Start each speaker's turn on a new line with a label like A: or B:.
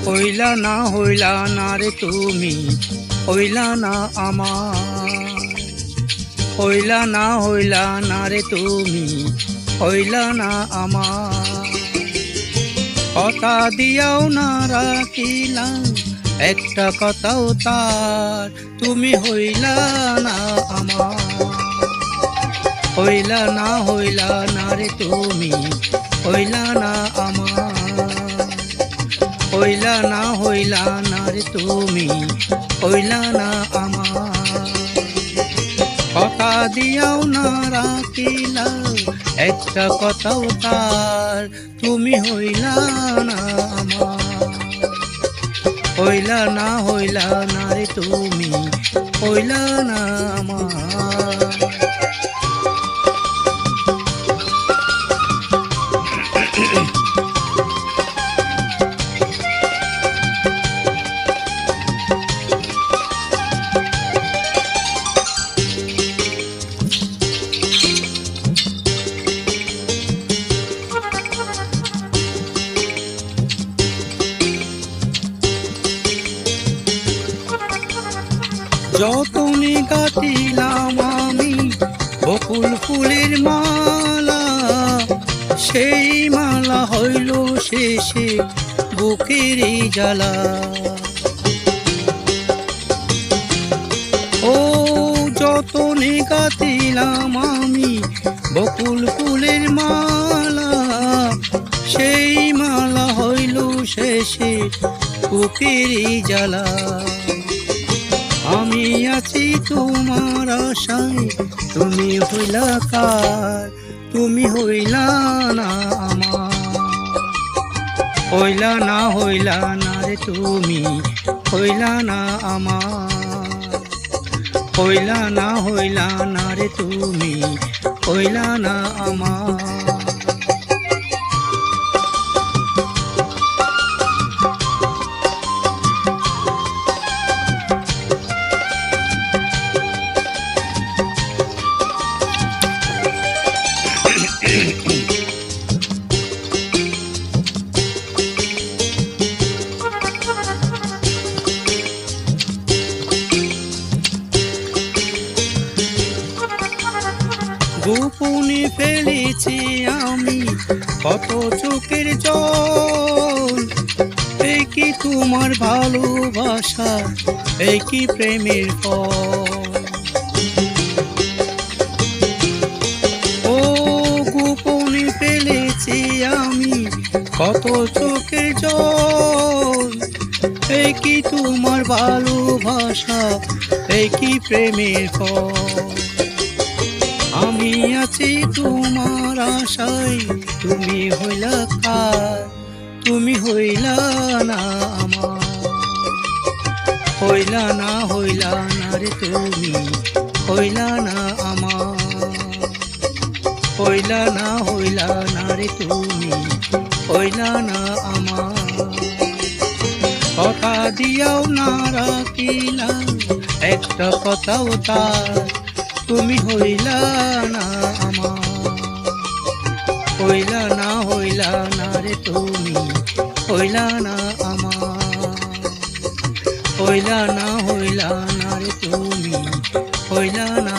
A: হইলা না রে তুমি, হইলা না আমার। হইলা না রে তুমি, হইলা না আমার। কথা দিয়াও না রাখিলাম, একটা কথাও তার, তুমি হইলা না আমার। হইলা না রে তুমি, হইলা না আমার। হইলা না রে তুমি, হইলা না আমার। কথা দিয়াও না রাখিলা, একটা কথাও তার, তুমি হইলা না আমার। হইলা না রে তুমি, হইলা না আমার। যতনে গাঁথিলাম আমি বকুল ফুলের মালা, সেই মালা হইল শেষে বুকের জ্বালা। ও যতনে গাঁথিলাম আমি বকুল ফুলের মালা, সেই মালা হইল শেষে বুকের জ্বালা। আমি আছি তোমার আশায়, তুমি হইলা কার, তুমি হইলা না আমার। হইলা না রে তুমি, হইলা না আমার। হইলা না রে তুমি, হইলা না আমার। গোপনে ফেলেছি আমি কত চোখের জল, এই কি তোমার ভালোবাসা, এই কি প্রেমের ফল। ও গোপনে ফেলেছি আমি কত চোখের জল, এই কি তোমার ভালোবাসা, এই কি প্রেমের ফল। আমি আছি তোমার আশায়, তুমি হইলা কার, তুমি হইলা না আমার। হইলা না রে তুমি, হইলা না আমার। হইলা না রে তুমি, হইলা না আমার। কথা দিয়াও না রাখিলা, একটা কথাও তার, তুমি হইলা না আমার। হইলা না রে তুমি, হইলা না আমার। হইলা না রে তুমি, হইলা না